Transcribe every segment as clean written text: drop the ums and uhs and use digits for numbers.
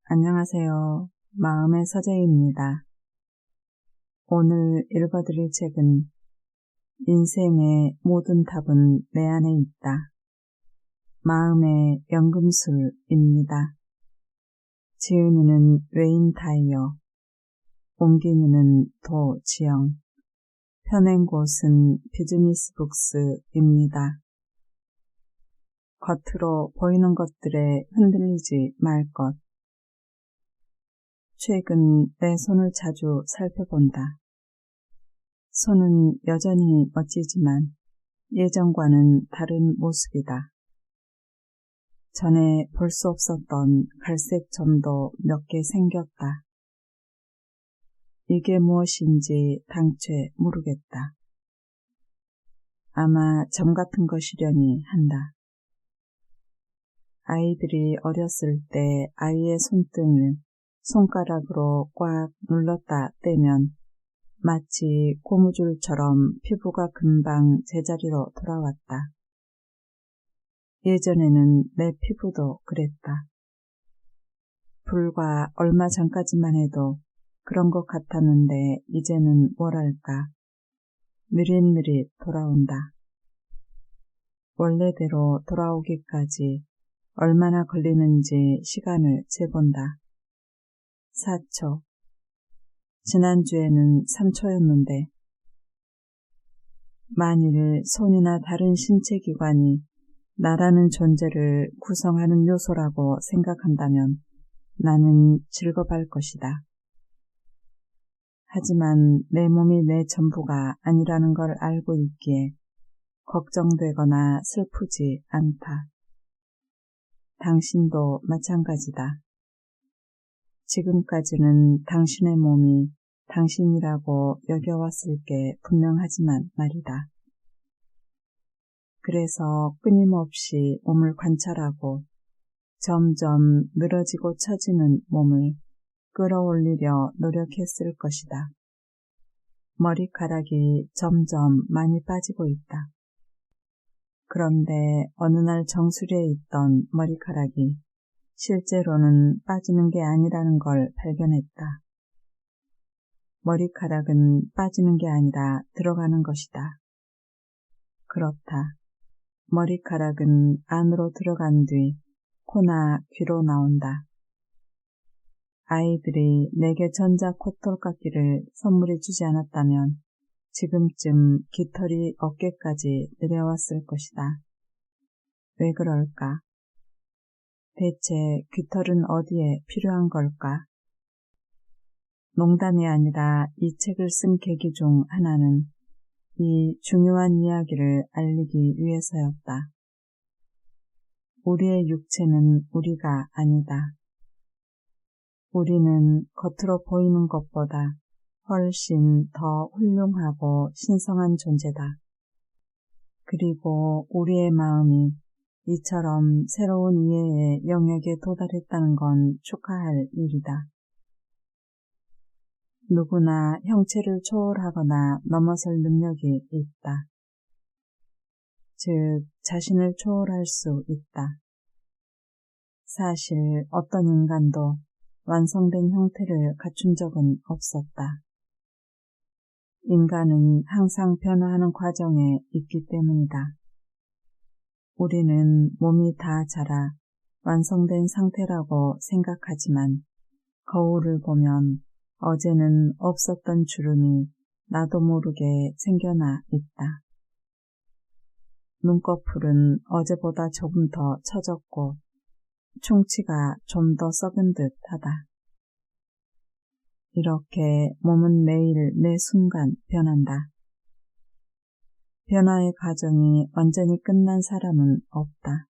안녕하세요. 마음의 서재입니다. 오늘 읽어드릴 책은 인생의 모든 답은 내 안에 있다. 마음의 연금술입니다. 지은이는 웨인 타이어, 옮기니는 도지영, 펴낸 곳은 비즈니스북스입니다. 겉으로 보이는 것들에 흔들리지 말 것. 최근 내 손을 자주 살펴본다. 손은 여전히 멋지지만 예전과는 다른 모습이다. 전에 볼 수 없었던 갈색 점도 몇 개 생겼다. 이게 무엇인지 당최 모르겠다. 아마 점 같은 것이려니 한다. 아이들이 어렸을 때 아이의 손등을 손가락으로 꽉 눌렀다 떼면 마치 고무줄처럼 피부가 금방 제자리로 돌아왔다. 예전에는 내 피부도 그랬다. 불과 얼마 전까지만 해도 그런 것 같았는데 이제는 뭐랄까 느릿느릿 돌아온다. 원래대로 돌아오기까지 얼마나 걸리는지 시간을 재본다. 4초. 지난주에는 3초였는데 만일 손이나 다른 신체 기관이 나라는 존재를 구성하는 요소라고 생각한다면 나는 즐거워할 것이다. 하지만 내 몸이 내 전부가 아니라는 걸 알고 있기에 걱정되거나 슬프지 않다. 당신도 마찬가지다. 지금까지는 당신의 몸이 당신이라고 여겨왔을 게 분명하지만 말이다. 그래서 끊임없이 몸을 관찰하고 점점 늘어지고 처지는 몸을 끌어올리려 노력했을 것이다. 머리카락이 점점 많이 빠지고 있다. 그런데 어느 날 정수리에 있던 머리카락이 실제로는 빠지는 게 아니라는 걸 발견했다. 머리카락은 빠지는 게 아니라 들어가는 것이다. 그렇다. 머리카락은 안으로 들어간 뒤 코나 귀로 나온다. 아이들이 내게 전자 코털깎이를 선물해 주지 않았다면 지금쯤 깃털이 어깨까지 내려왔을 것이다. 왜 그럴까? 대체 깃털은 어디에 필요한 걸까? 농담이 아니라 이 책을 쓴 계기 중 하나는 이 중요한 이야기를 알리기 위해서였다. 우리의 육체는 우리가 아니다. 우리는 겉으로 보이는 것보다 훨씬 더 훌륭하고 신성한 존재다. 그리고 우리의 마음이 이처럼 새로운 이해의 영역에 도달했다는 건 축하할 일이다. 누구나 형체를 초월하거나 넘어설 능력이 있다. 즉, 자신을 초월할 수 있다. 사실 어떤 인간도 완성된 형태를 갖춘 적은 없었다. 인간은 항상 변화하는 과정에 있기 때문이다. 우리는 몸이 다 자라 완성된 상태라고 생각하지만 거울을 보면 어제는 없었던 주름이 나도 모르게 생겨나 있다. 눈꺼풀은 어제보다 조금 더 처졌고 충치가 좀 더 썩은 듯 하다. 이렇게 몸은 매일 매 순간 변한다. 변화의 과정이 완전히 끝난 사람은 없다.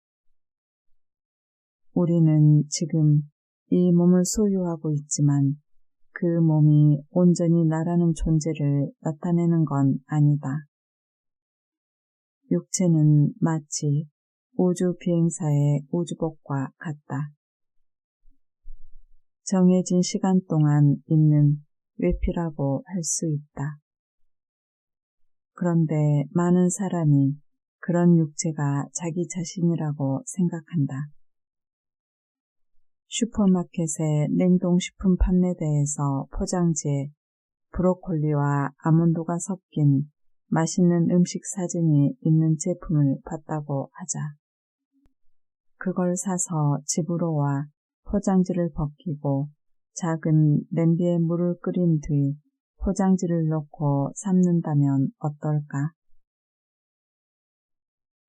우리는 지금 이 몸을 소유하고 있지만 그 몸이 온전히 나라는 존재를 나타내는 건 아니다. 육체는 마치 우주 비행사의 우주복과 같다. 정해진 시간 동안 있는 외피라고 할 수 있다. 그런데 많은 사람이 그런 육체가 자기 자신이라고 생각한다. 슈퍼마켓의 냉동식품 판매대에서 포장지에 브로콜리와 아몬드가 섞인 맛있는 음식 사진이 있는 제품을 봤다고 하자. 그걸 사서 집으로 와 포장지를 벗기고 작은 냄비에 물을 끓인 뒤 포장지를 넣고 삶는다면 어떨까?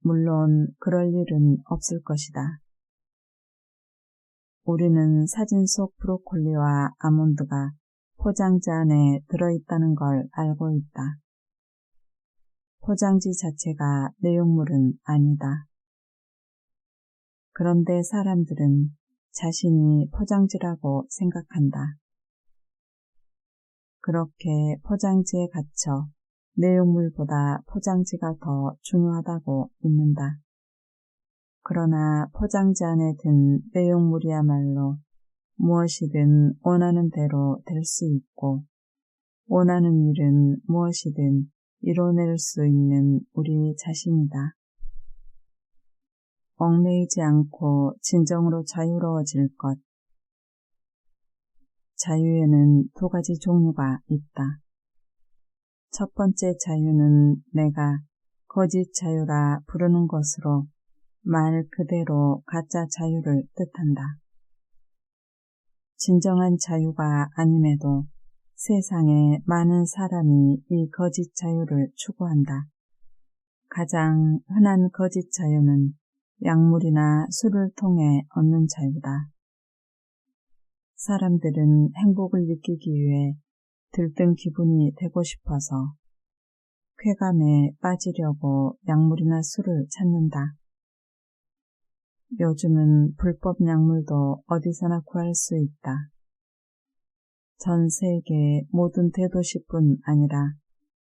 물론 그럴 일은 없을 것이다. 우리는 사진 속 브로콜리와 아몬드가 포장지 안에 들어있다는 걸 알고 있다. 포장지 자체가 내용물은 아니다. 그런데 사람들은 자신이 포장지라고 생각한다. 그렇게 포장지에 갇혀 내용물보다 포장지가 더 중요하다고 믿는다. 그러나 포장지 안에 든 내용물이야말로 무엇이든 원하는 대로 될 수 있고 원하는 일은 무엇이든 이뤄낼 수 있는 우리 자신이다. 얽매이지 않고 진정으로 자유로워질 것. 자유에는 두 가지 종류가 있다. 첫 번째 자유는 내가 거짓 자유라 부르는 것으로 말 그대로 가짜 자유를 뜻한다. 진정한 자유가 아님에도 세상에 많은 사람이 이 거짓 자유를 추구한다. 가장 흔한 거짓 자유는 약물이나 술을 통해 얻는 자유다. 사람들은 행복을 느끼기 위해 들뜬 기분이 되고 싶어서 쾌감에 빠지려고 약물이나 술을 찾는다. 요즘은 불법 약물도 어디서나 구할 수 있다. 전 세계 모든 대도시뿐 아니라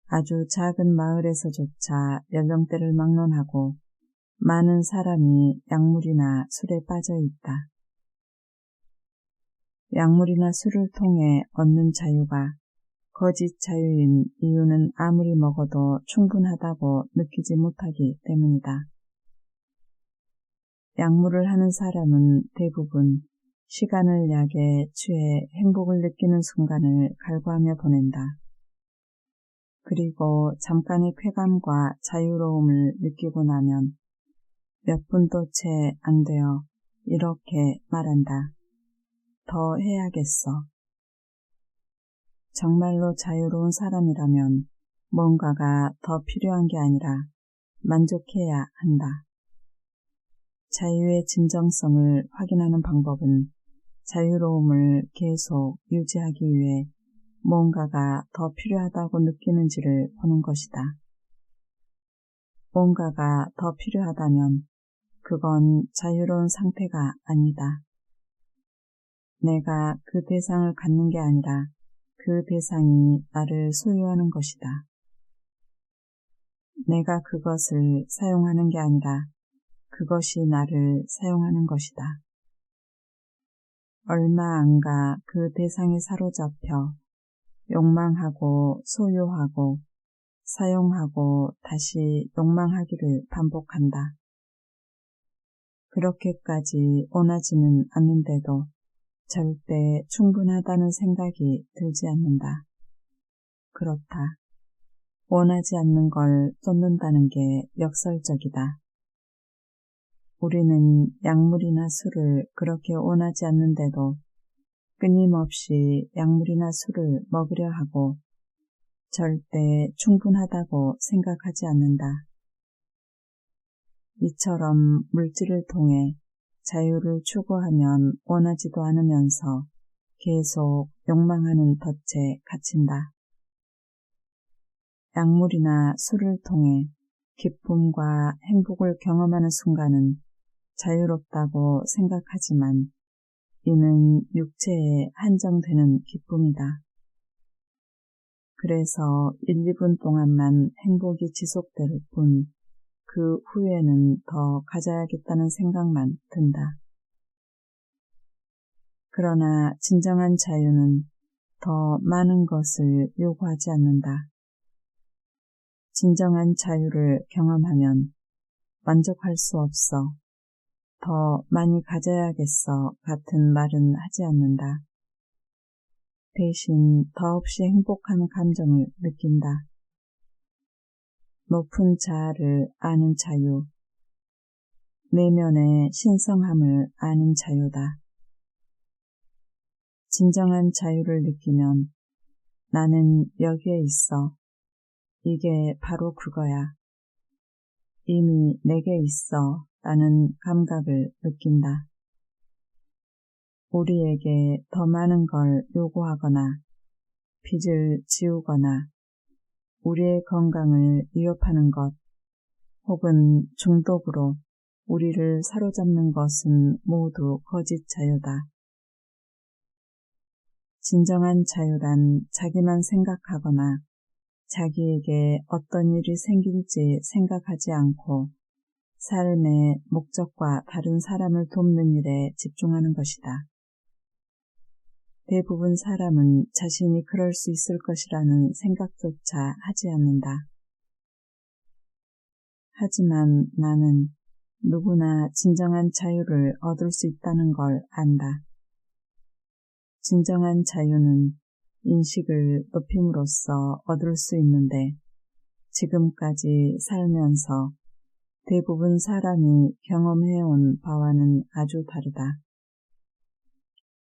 아주 작은 마을에서조차 연령대를 막론하고 많은 사람이 약물이나 술에 빠져 있다. 약물이나 술을 통해 얻는 자유가 거짓 자유인 이유는 아무리 먹어도 충분하다고 느끼지 못하기 때문이다. 약물을 하는 사람은 대부분 시간을 약에 취해 행복을 느끼는 순간을 갈구하며 보낸다. 그리고 잠깐의 쾌감과 자유로움을 느끼고 나면 몇 분도 채 안 되어 이렇게 말한다. 더 해야겠어. 정말로 자유로운 사람이라면 뭔가가 더 필요한 게 아니라 만족해야 한다. 자유의 진정성을 확인하는 방법은 자유로움을 계속 유지하기 위해 뭔가가 더 필요하다고 느끼는지를 보는 것이다. 뭔가가 더 필요하다면 그건 자유로운 상태가 아니다. 내가 그 대상을 갖는 게 아니라 그 대상이 나를 소유하는 것이다. 내가 그것을 사용하는 게 아니라 그것이 나를 사용하는 것이다. 얼마 안 가 그 대상에 사로잡혀 욕망하고 소유하고 사용하고 다시 욕망하기를 반복한다. 그렇게까지 원하지는 않는데도 절대 충분하다는 생각이 들지 않는다. 그렇다. 원하지 않는 걸 쫓는다는 게 역설적이다. 우리는 약물이나 술을 그렇게 원하지 않는데도 끊임없이 약물이나 술을 먹으려 하고 절대 충분하다고 생각하지 않는다. 이처럼 물질을 통해 자유를 추구하면 원하지도 않으면서 계속 욕망하는 덫에 갇힌다. 약물이나 술을 통해 기쁨과 행복을 경험하는 순간은 자유롭다고 생각하지만 이는 육체에 한정되는 기쁨이다. 그래서 1, 2분 동안만 행복이 지속될 뿐 그 후에는 더 가져야겠다는 생각만 든다. 그러나 진정한 자유는 더 많은 것을 요구하지 않는다. 진정한 자유를 경험하면 만족할 수 없어 더 많이 가져야겠어 같은 말은 하지 않는다. 대신 더없이 행복한 감정을 느낀다. 높은 자아를 아는 자유, 내면의 신성함을 아는 자유다. 진정한 자유를 느끼면 나는 여기에 있어. 이게 바로 그거야. 이미 내게 있어 라는 감각을 느낀다. 우리에게 더 많은 걸 요구하거나 빚을 지우거나 우리의 건강을 위협하는 것 혹은 중독으로 우리를 사로잡는 것은 모두 거짓 자유다. 진정한 자유란 자기만 생각하거나 자기에게 어떤 일이 생길지 생각하지 않고 삶의 목적과 다른 사람을 돕는 일에 집중하는 것이다. 대부분 사람은 자신이 그럴 수 있을 것이라는 생각조차 하지 않는다. 하지만 나는 누구나 진정한 자유를 얻을 수 있다는 걸 안다. 진정한 자유는 인식을 높임으로써 얻을 수 있는데 지금까지 살면서 대부분 사람이 경험해온 바와는 아주 다르다.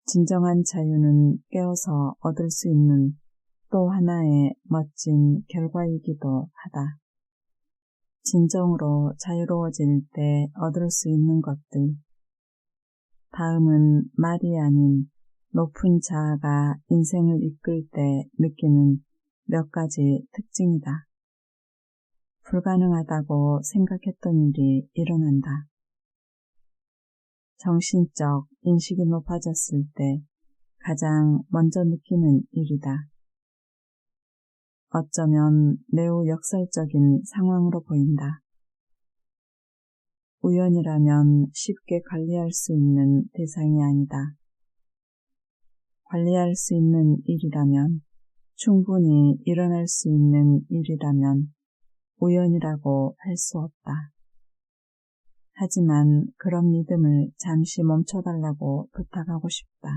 진정한 자유는 깨어서 얻을 수 있는 또 하나의 멋진 결과이기도 하다. 진정으로 자유로워질 때 얻을 수 있는 것들. 다음은 말이 아닌 높은 자아가 인생을 이끌 때 느끼는 몇 가지 특징이다. 불가능하다고 생각했던 일이 일어난다. 정신적 인식이 높아졌을 때 가장 먼저 느끼는 일이다. 어쩌면 매우 역설적인 상황으로 보인다. 우연이라면 쉽게 관리할 수 있는 대상이 아니다. 관리할 수 있는 일이라면, 충분히 일어날 수 있는 일이라면 우연이라고 할 수 없다. 하지만 그런 믿음을 잠시 멈춰달라고 부탁하고 싶다.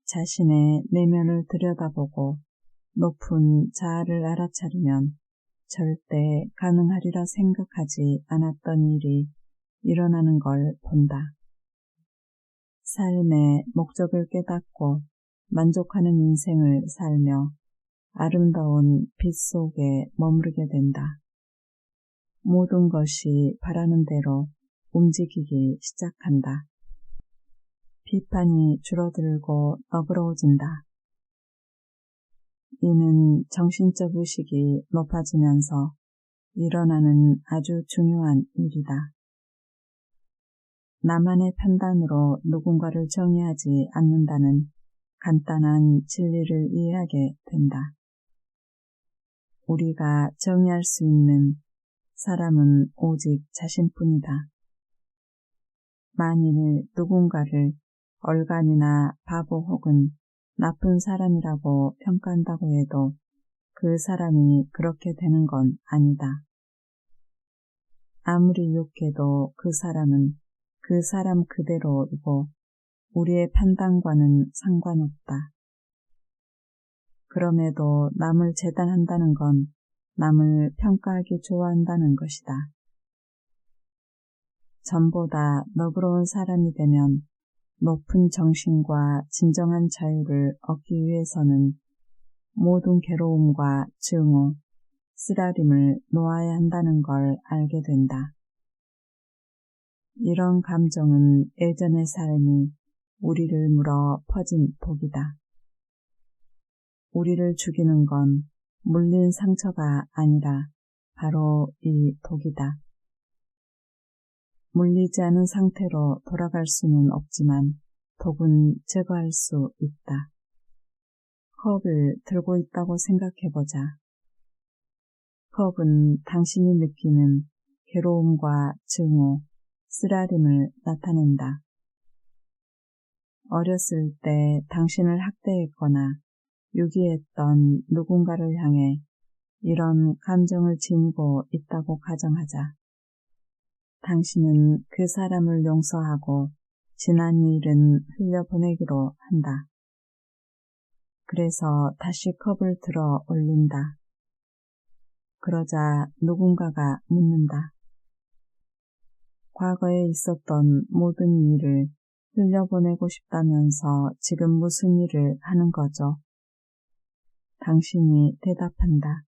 자신의 내면을 들여다보고 높은 자아를 알아차리면 절대 가능하리라 생각하지 않았던 일이 일어나는 걸 본다. 삶의 목적을 깨닫고 만족하는 인생을 살며 아름다운 빛 속에 머무르게 된다. 모든 것이 바라는 대로 움직이기 시작한다. 비판이 줄어들고 너그러워진다. 이는 정신적 의식이 높아지면서 일어나는 아주 중요한 일이다. 나만의 판단으로 누군가를 정의하지 않는다는 간단한 진리를 이해하게 된다. 우리가 정의할 수 있는 사람은 오직 자신뿐이다. 만일 누군가를 얼간이나 바보 혹은 나쁜 사람이라고 평가한다고 해도 그 사람이 그렇게 되는 건 아니다. 아무리 욕해도 그 사람은 그 사람 그대로이고 우리의 판단과는 상관없다. 그럼에도 남을 재단한다는 건 남을 평가하기 좋아한다는 것이다. 전보다 너그러운 사람이 되면 높은 정신과 진정한 자유를 얻기 위해서는 모든 괴로움과 증오, 쓰라림을 놓아야 한다는 걸 알게 된다. 이런 감정은 예전의 삶이 우리를 물어 퍼진 독이다. 우리를 죽이는 건 물린 상처가 아니라 바로 이 독이다. 물리지 않은 상태로 돌아갈 수는 없지만 독은 제거할 수 있다. 컵을 들고 있다고 생각해보자. 컵은 당신이 느끼는 괴로움과 증오, 쓰라림을 나타낸다. 어렸을 때 당신을 학대했거나 유기했던 누군가를 향해 이런 감정을 지니고 있다고 가정하자. 당신은 그 사람을 용서하고 지난 일은 흘려보내기로 한다. 그래서 다시 컵을 들어 올린다. 그러자 누군가가 묻는다. 과거에 있었던 모든 일을 흘려보내고 싶다면서 지금 무슨 일을 하는 거죠? 당신이 대답한다.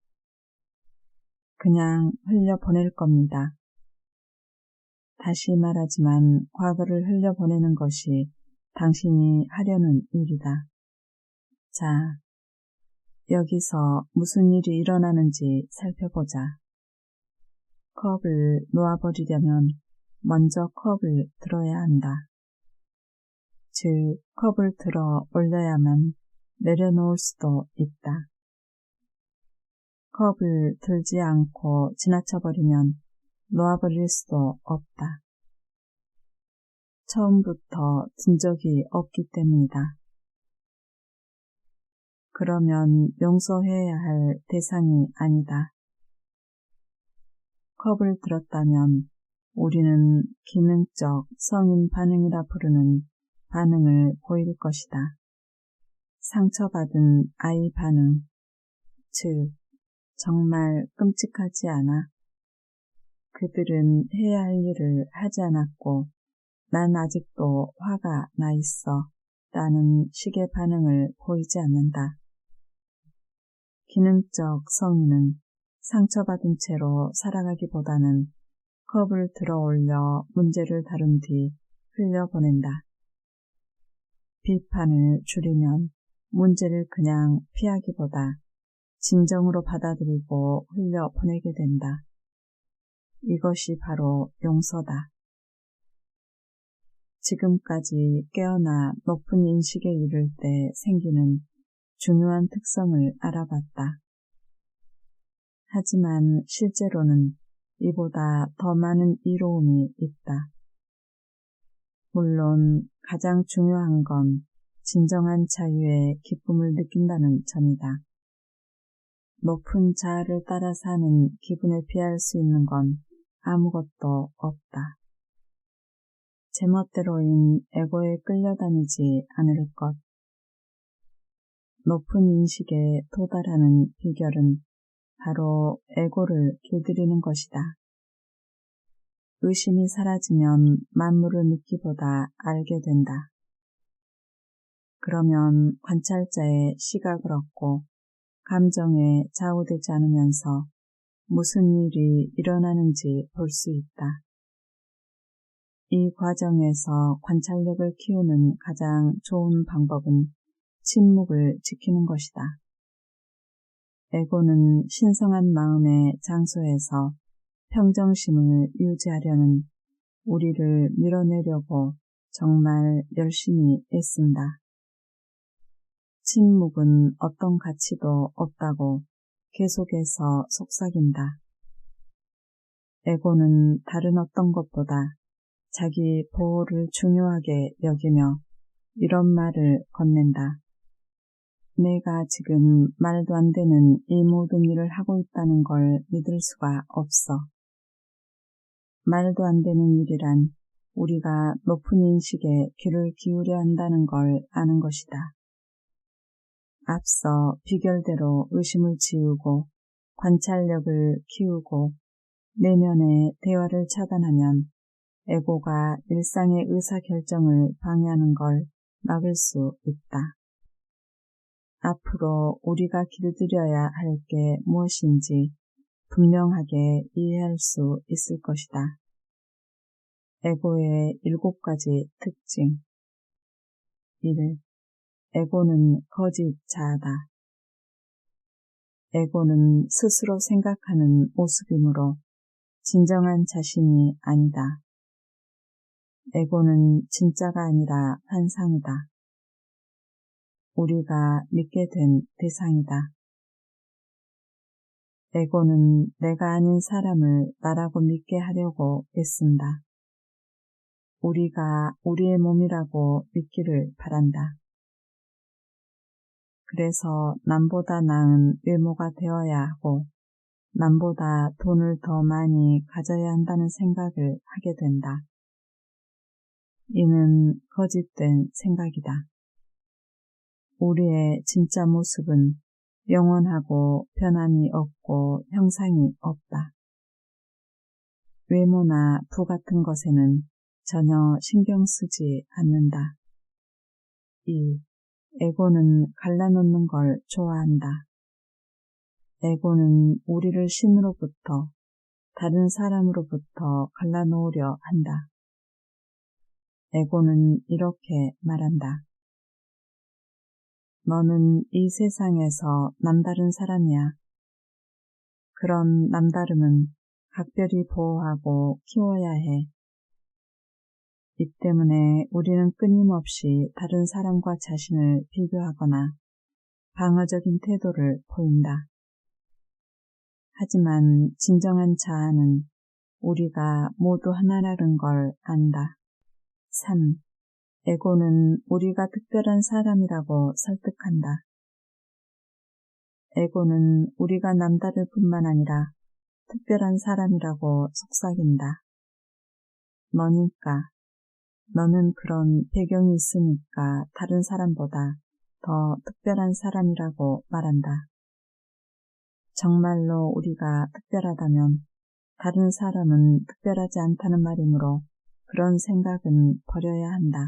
그냥 흘려보낼 겁니다. 다시 말하지만 과거를 흘려보내는 것이 당신이 하려는 일이다. 자, 여기서 무슨 일이 일어나는지 살펴보자. 컵을 놓아버리려면 먼저 컵을 들어야 한다. 즉, 컵을 들어 올려야만 내려놓을 수도 있다. 컵을 들지 않고 지나쳐버리면 놓아버릴 수도 없다. 처음부터 든 적이 없기 때문이다. 그러면 용서해야 할 대상이 아니다. 컵을 들었다면 우리는 기능적 성인 반응이라 부르는 반응을 보일 것이다. 상처받은 아이 반응, 즉 정말 끔찍하지 않아? 그들은 해야 할 일을 하지 않았고 난 아직도 화가 나 있어 라는 식의 반응을 보이지 않는다. 기능적 성인은 상처받은 채로 살아가기보다는 컵을 들어 올려 문제를 다룬 뒤 흘려보낸다. 비판을 줄이면 문제를 그냥 피하기보다 진정으로 받아들이고 흘려보내게 된다. 이것이 바로 용서다. 지금까지 깨어나 높은 인식에 이를 때 생기는 중요한 특성을 알아봤다. 하지만 실제로는 이보다 더 많은 이로움이 있다. 물론 가장 중요한 건 진정한 자유의 기쁨을 느낀다는 점이다. 높은 자아를 따라 사는 기분에 비할 수 있는 건 아무것도 없다. 제멋대로인 에고에 끌려다니지 않을 것. 높은 인식에 도달하는 비결은 바로 에고를 길들이는 것이다. 의심이 사라지면 만물을 믿기보다 알게 된다. 그러면 관찰자의 시각을 얻고 감정에 좌우되지 않으면서 무슨 일이 일어나는지 볼 수 있다. 이 과정에서 관찰력을 키우는 가장 좋은 방법은 침묵을 지키는 것이다. 에고는 신성한 마음의 장소에서 평정심을 유지하려는 우리를 밀어내려고 정말 열심히 애쓴다. 침묵은 어떤 가치도 없다고 계속해서 속삭인다. 에고는 다른 어떤 것보다 자기 보호를 중요하게 여기며 이런 말을 건넨다. 내가 지금 말도 안 되는 이 모든 일을 하고 있다는 걸 믿을 수가 없어. 말도 안 되는 일이란 우리가 높은 인식에 귀를 기울여야 한다는 걸 아는 것이다. 앞서 비결대로 의심을 지우고 관찰력을 키우고 내면의 대화를 차단하면 에고가 일상의 의사결정을 방해하는 걸 막을 수 있다. 앞으로 우리가 길들여야 할 게 무엇인지 분명하게 이해할 수 있을 것이다. 에고의 7가지 특징. 1. 에고는 거짓 자아다. 에고는 스스로 생각하는 모습이므로 진정한 자신이 아니다. 에고는 진짜가 아니라 환상이다. 우리가 믿게 된 대상이다. 에고는 내가 아닌 사람을 나라고 믿게 하려고 애쓴다. 우리가 우리의 몸이라고 믿기를 바란다. 그래서 남보다 나은 외모가 되어야 하고 남보다 돈을 더 많이 가져야 한다는 생각을 하게 된다. 이는 거짓된 생각이다. 우리의 진짜 모습은 영원하고 변함이 없고 형상이 없다. 외모나 부 같은 것에는 전혀 신경 쓰지 않는다. 2. 에고는 갈라놓는 걸 좋아한다. 에고는 우리를 신으로부터, 다른 사람으로부터 갈라놓으려 한다. 에고는 이렇게 말한다. 너는 이 세상에서 남다른 사람이야. 그런 남다름은 각별히 보호하고 키워야 해. 이 때문에 우리는 끊임없이 다른 사람과 자신을 비교하거나 방어적인 태도를 보인다. 하지만 진정한 자아는 우리가 모두 하나라는 걸 안다. 3. 에고는 우리가 특별한 사람이라고 설득한다. 에고는 우리가 남다를 뿐만 아니라 특별한 사람이라고 속삭인다. 너는 그런 배경이 있으니까 다른 사람보다 더 특별한 사람이라고 말한다. 정말로 우리가 특별하다면 다른 사람은 특별하지 않다는 말이므로 그런 생각은 버려야 한다.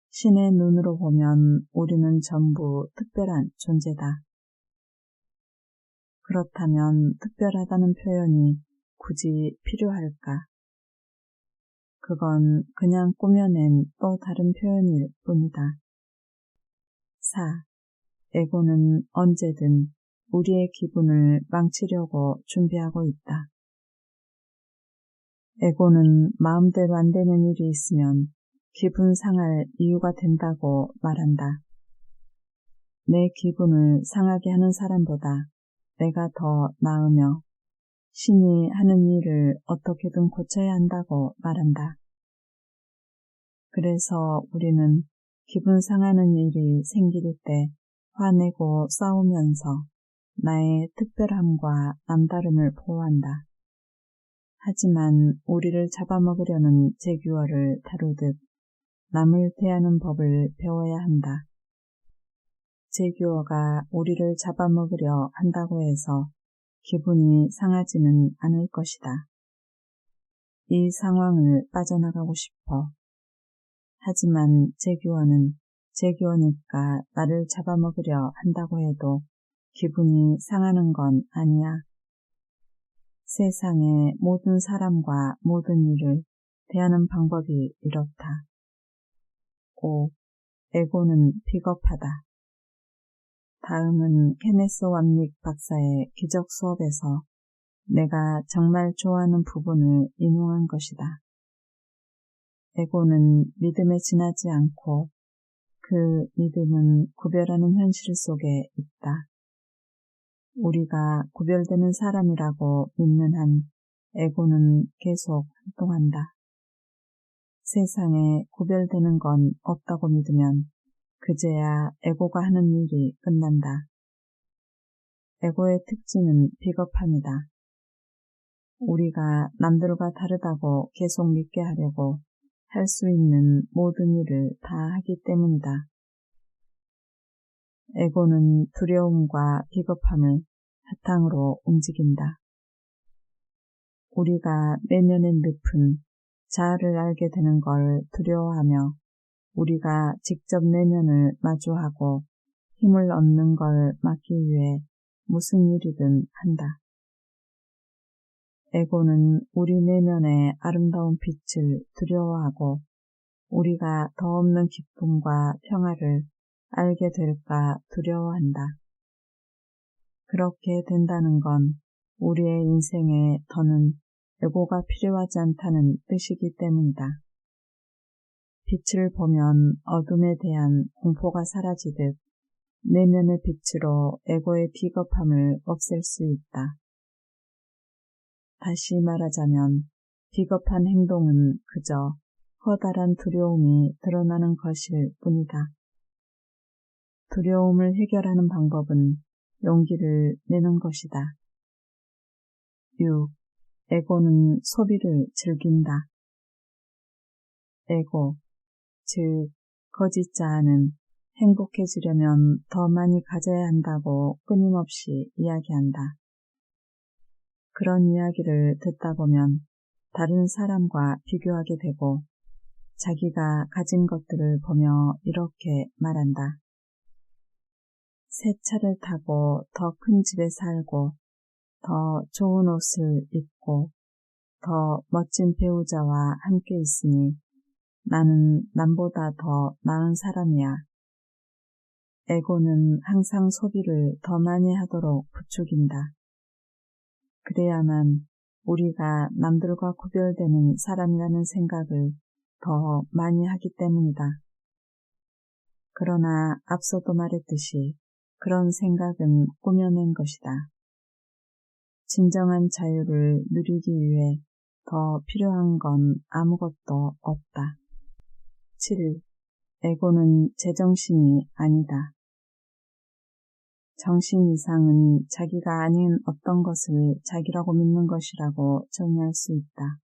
신의 눈으로 보면 우리는 전부 특별한 존재다. 그렇다면 특별하다는 표현이 굳이 필요할까? 그건 그냥 꾸며낸 또 다른 표현일 뿐이다. 4. 에고는 언제든 우리의 기분을 망치려고 준비하고 있다. 에고는 마음대로 안 되는 일이 있으면 기분 상할 이유가 된다고 말한다. 내 기분을 상하게 하는 사람보다 내가 더 나으며 신이 하는 일을 어떻게든 고쳐야 한다고 말한다. 그래서 우리는 기분 상하는 일이 생길 때 화내고 싸우면서 나의 특별함과 남다름을 보호한다. 하지만 우리를 잡아먹으려는 제규어를 다루듯 남을 대하는 법을 배워야 한다. 제규어가 우리를 잡아먹으려 한다고 해서 기분이 상하지는 않을 것이다. 이 상황을 빠져나가고 싶어. 하지만 제규어는 제규어니까 나를 잡아먹으려 한다고 해도 기분이 상하는 건 아니야. 세상의 모든 사람과 모든 일을 대하는 방법이 이렇다. 5. 에고는 비겁하다. 다음은 케네스 왑닉 박사의 기적 수업에서 내가 정말 좋아하는 부분을 인용한 것이다. 에고는 믿음에 지나지 않고 그 믿음은 구별하는 현실 속에 있다. 우리가 구별되는 사람이라고 믿는 한 에고는 계속 활동한다. 세상에 구별되는 건 없다고 믿으면 그제야 에고가 하는 일이 끝난다. 에고의 특징은 비겁함이다. 우리가 남들과 다르다고 계속 믿게 하려고 할 수 있는 모든 일을 다 하기 때문이다. 에고는 두려움과 비겁함을 바탕으로 움직인다. 우리가 내면의 늪은 자아를 알게 되는 걸 두려워하며 우리가 직접 내면을 마주하고 힘을 얻는 걸 막기 위해 무슨 일이든 한다. 에고는 우리 내면의 아름다운 빛을 두려워하고 우리가 더 없는 기쁨과 평화를 알게 될까 두려워한다. 그렇게 된다는 건 우리의 인생에 더는 에고가 필요하지 않다는 뜻이기 때문이다. 빛을 보면 어둠에 대한 공포가 사라지듯 내면의 빛으로 에고의 비겁함을 없앨 수 있다. 다시 말하자면 비겁한 행동은 그저 커다란 두려움이 드러나는 것일 뿐이다. 두려움을 해결하는 방법은 용기를 내는 것이다. 6. 에고는 소비를 즐긴다. 에고, 즉 거짓 자아는 행복해지려면 더 많이 가져야 한다고 끊임없이 이야기한다. 그런 이야기를 듣다 보면 다른 사람과 비교하게 되고 자기가 가진 것들을 보며 이렇게 말한다. 새 차를 타고 더 큰 집에 살고 더 좋은 옷을 입고 더 멋진 배우자와 함께 있으니 나는 남보다 더 나은 사람이야. 에고는 항상 소비를 더 많이 하도록 부추긴다. 그래야만 우리가 남들과 구별되는 사람이라는 생각을 더 많이 하기 때문이다. 그러나 앞서도 말했듯이 그런 생각은 꾸며낸 것이다. 진정한 자유를 누리기 위해 더 필요한 건 아무것도 없다. 7. 에고는 제정신이 아니다. 정신 이상은 자기가 아닌 어떤 것을 자기라고 믿는 것이라고 정의할 수 있다.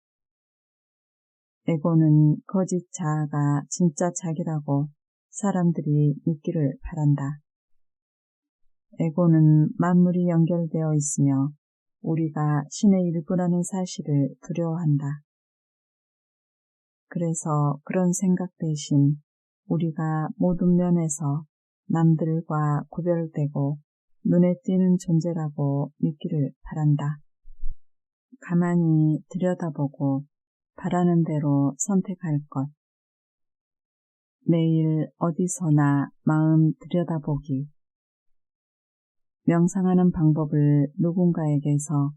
에고는 거짓 자아가 진짜 자기라고 사람들이 믿기를 바란다. 에고는 만물이 연결되어 있으며 우리가 신의 일부라는 사실을 두려워한다. 그래서 그런 생각 대신 우리가 모든 면에서 남들과 구별되고 눈에 띄는 존재라고 믿기를 바란다. 가만히 들여다보고 바라는 대로 선택할 것. 매일 어디서나 마음 들여다보기. 명상하는 방법을 누군가에게서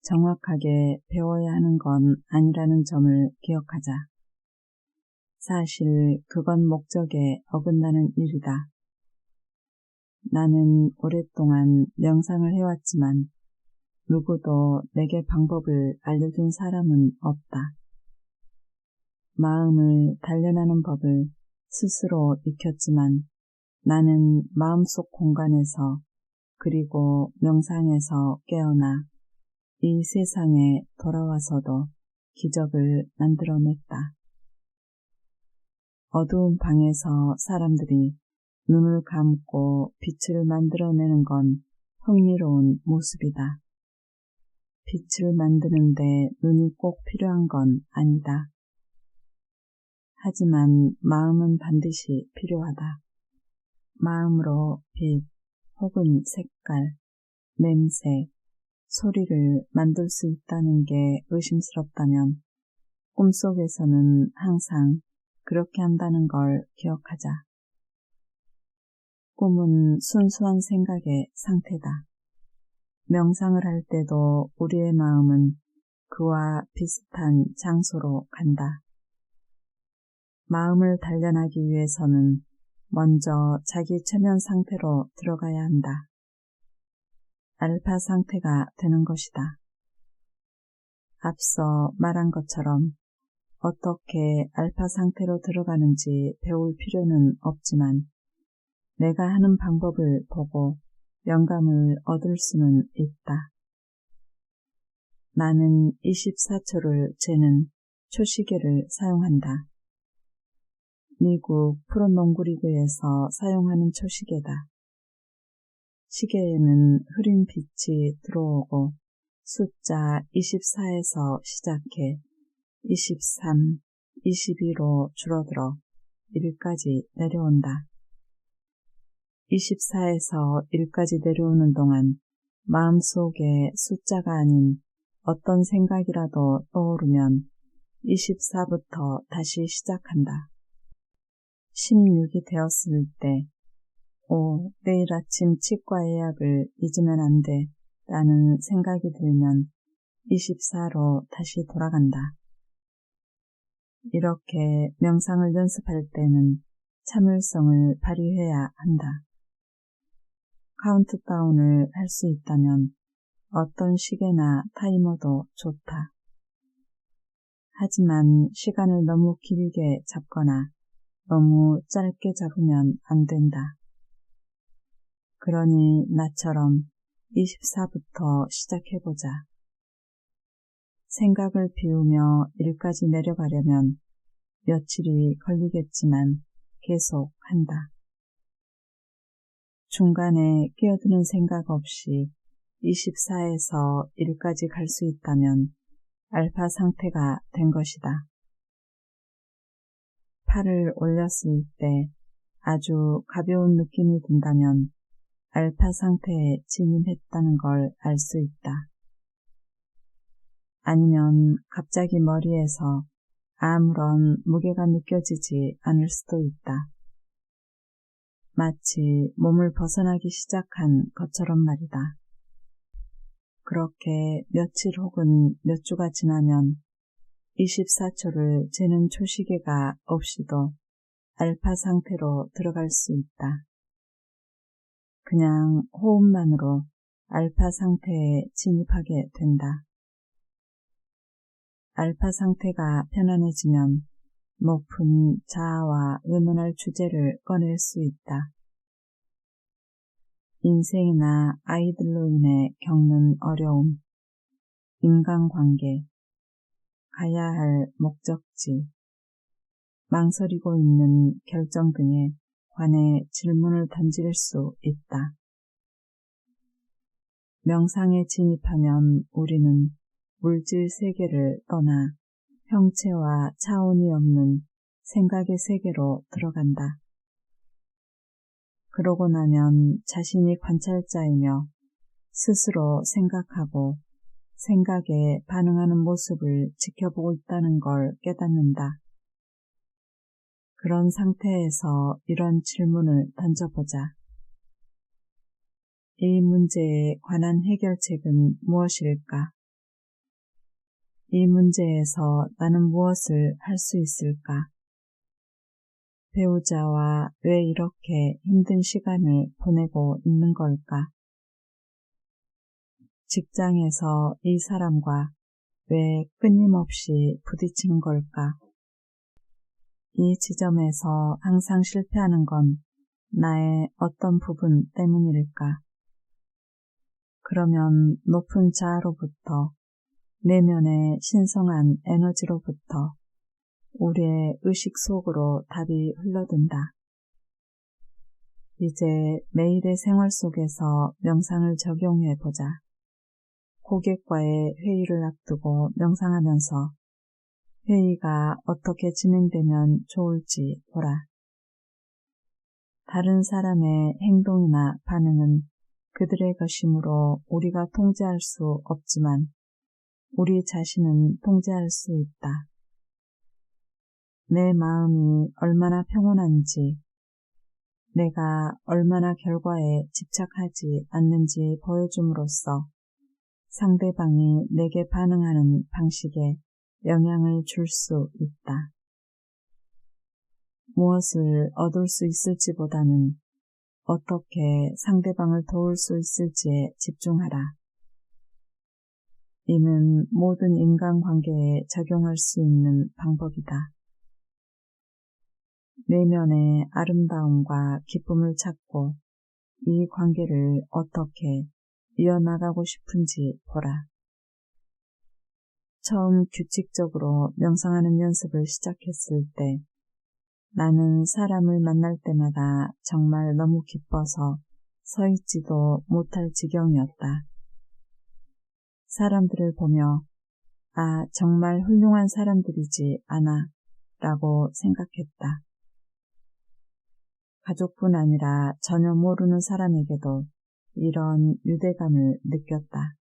정확하게 배워야 하는 건 아니라는 점을 기억하자. 사실 그건 목적에 어긋나는 일이다. 나는 오랫동안 명상을 해왔지만 누구도 내게 방법을 알려준 사람은 없다. 마음을 단련하는 법을 스스로 익혔지만 나는 마음속 공간에서 그리고 명상에서 깨어나 이 세상에 돌아와서도 기적을 만들어냈다. 어두운 방에서 사람들이 눈을 감고 빛을 만들어내는 건 흥미로운 모습이다. 빛을 만드는데 눈이 꼭 필요한 건 아니다. 하지만 마음은 반드시 필요하다. 마음으로 빛 혹은 색깔, 냄새, 소리를 만들 수 있다는 게 의심스럽다면 꿈속에서는 항상 그렇게 한다는 걸 기억하자. 꿈은 순수한 생각의 상태다. 명상을 할 때도 우리의 마음은 그와 비슷한 장소로 간다. 마음을 단련하기 위해서는 먼저 자기 최면 상태로 들어가야 한다. 알파 상태가 되는 것이다. 앞서 말한 것처럼 어떻게 알파 상태로 들어가는지 배울 필요는 없지만 내가 하는 방법을 보고 영감을 얻을 수는 있다. 나는 24초를 재는 초시계를 사용한다. 미국 프로농구리그에서 사용하는 초시계다. 시계에는 흐린 빛이 들어오고 숫자 24에서 시작해 23, 22로 줄어들어 1까지 내려온다. 24에서 1까지 내려오는 동안 마음속에 숫자가 아닌 어떤 생각이라도 떠오르면 24부터 다시 시작한다. 16이 되었을 때 내일 아침 치과 예약을 잊으면 안 돼 라는 생각이 들면 24로 다시 돌아간다. 이렇게 명상을 연습할 때는 참을성을 발휘해야 한다. 카운트다운을 할 수 있다면 어떤 시계나 타이머도 좋다. 하지만 시간을 너무 길게 잡거나 너무 짧게 잡으면 안 된다. 그러니 나처럼 24부터 시작해보자. 생각을 비우며 일까지 내려가려면 며칠이 걸리겠지만 계속 한다. 중간에 끼어드는 생각 없이 24에서 1까지 갈 수 있다면 알파 상태가 된 것이다. 팔을 올렸을 때 아주 가벼운 느낌이 든다면 알파 상태에 진입했다는 걸 알 수 있다. 아니면 갑자기 머리에서 아무런 무게가 느껴지지 않을 수도 있다. 마치 몸을 벗어나기 시작한 것처럼 말이다. 그렇게 며칠 혹은 몇 주가 지나면 24초를 재는 초시계가 없이도 알파 상태로 들어갈 수 있다. 그냥 호흡만으로 알파 상태에 진입하게 된다. 알파 상태가 편안해지면 높은 자아와 의논할 주제를 꺼낼 수 있다. 인생이나 아이들로 인해 겪는 어려움, 인간관계, 가야 할 목적지, 망설이고 있는 결정 등에 관해 질문을 던질 수 있다. 명상에 진입하면 우리는 물질 세계를 떠나 형체와 차원이 없는 생각의 세계로 들어간다. 그러고 나면 자신이 관찰자이며 스스로 생각하고 생각에 반응하는 모습을 지켜보고 있다는 걸 깨닫는다. 그런 상태에서 이런 질문을 던져보자. 이 문제에 관한 해결책은 무엇일까? 이 문제에서 나는 무엇을 할 수 있을까? 배우자와 왜 이렇게 힘든 시간을 보내고 있는 걸까? 직장에서 이 사람과 왜 끊임없이 부딪히는 걸까? 이 지점에서 항상 실패하는 건 나의 어떤 부분 때문일까? 그러면 높은 자아로부터 내면의 신성한 에너지로부터 우리의 의식 속으로 답이 흘러든다. 이제 매일의 생활 속에서 명상을 적용해보자. 고객과의 회의를 앞두고 명상하면서 회의가 어떻게 진행되면 좋을지 보라. 다른 사람의 행동이나 반응은 그들의 것이므로 우리가 통제할 수 없지만 우리 자신은 통제할 수 있다. 내 마음이 얼마나 평온한지, 내가 얼마나 결과에 집착하지 않는지 보여줌으로써 상대방이 내게 반응하는 방식에 영향을 줄 수 있다. 무엇을 얻을 수 있을지보다는 어떻게 상대방을 도울 수 있을지에 집중하라. 이는 모든 인간관계에 적용할 수 있는 방법이다. 내면의 아름다움과 기쁨을 찾고 이 관계를 어떻게 이어나가고 싶은지 보라. 처음 규칙적으로 명상하는 연습을 시작했을 때 나는 사람을 만날 때마다 정말 너무 기뻐서 서 있지도 못할 지경이었다. 사람들을 보며 아, 정말 훌륭한 사람들이지 않아 라고 생각했다. 가족뿐 아니라 전혀 모르는 사람에게도 이런 유대감을 느꼈다.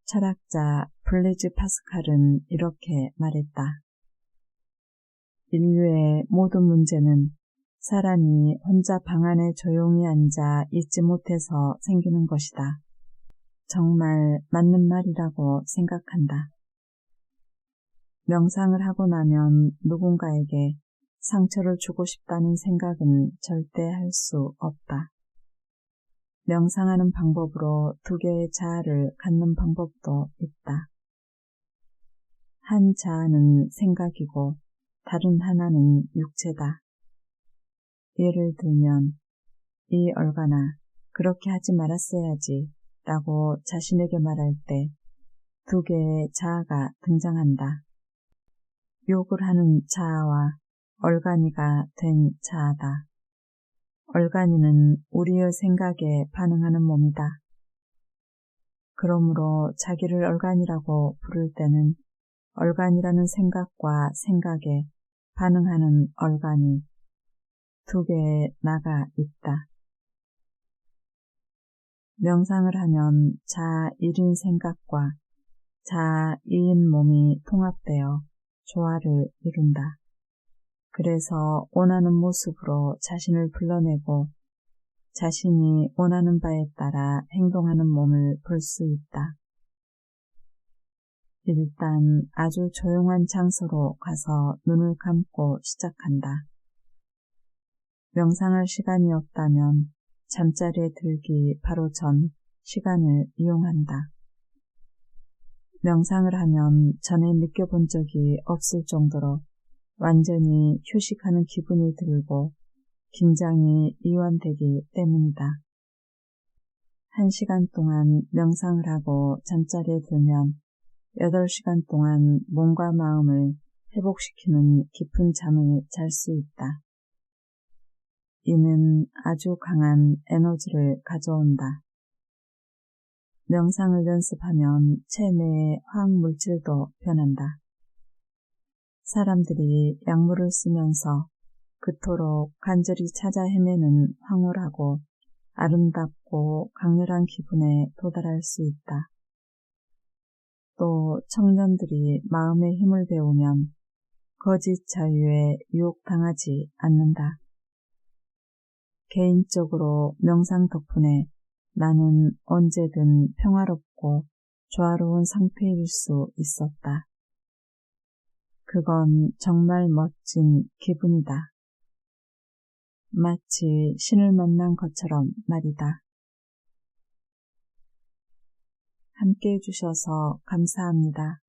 철학자 블레즈 파스칼은 이렇게 말했다. 인류의 모든 문제는 사람이 혼자 방 안에 조용히 앉아 있지 못해서 생기는 것이다. 정말 맞는 말이라고 생각한다. 명상을 하고 나면 누군가에게 상처를 주고 싶다는 생각은 절대 할 수 없다. 명상하는 방법으로 두 개의 자아를 갖는 방법도 있다. 한 자아는 생각이고 다른 하나는 육체다. 예를 들면 이 얼간아 그렇게 하지 말았어야지 라고 자신에게 말할 때 두 개의 자아가 등장한다. 욕을 하는 자아와 얼간이가 된 자아다. 얼간이는 우리의 생각에 반응하는 몸이다. 그러므로 자기를 얼간이라고 부를 때는 얼간이라는 생각과 생각에 반응하는 얼간이 두 개의 나가 있다. 명상을 하면 자아 1인 생각과 자아 2인 몸이 통합되어 조화를 이룬다. 그래서 원하는 모습으로 자신을 불러내고 자신이 원하는 바에 따라 행동하는 몸을 볼 수 있다. 일단 아주 조용한 장소로 가서 눈을 감고 시작한다. 명상할 시간이 없다면 잠자리에 들기 바로 전 시간을 이용한다. 명상을 하면 전에 느껴본 적이 없을 정도로 완전히 휴식하는 기분이 들고 긴장이 이완되기 때문이다. 1시간 동안 명상을 하고 잠자리에 들면 8시간 동안 몸과 마음을 회복시키는 깊은 잠을 잘 수 있다. 이는 아주 강한 에너지를 가져온다. 명상을 연습하면 체내의 화학물질도 변한다. 사람들이 약물을 쓰면서 그토록 간절히 찾아 헤매는 황홀하고 아름답고 강렬한 기분에 도달할 수 있다. 또 청년들이 마음의 힘을 배우면 거짓 자유에 유혹당하지 않는다. 개인적으로 명상 덕분에 나는 언제든 평화롭고 조화로운 상태일 수 있었다. 그건 정말 멋진 기분이다. 마치 신을 만난 것처럼 말이다. 함께 해주셔서 감사합니다.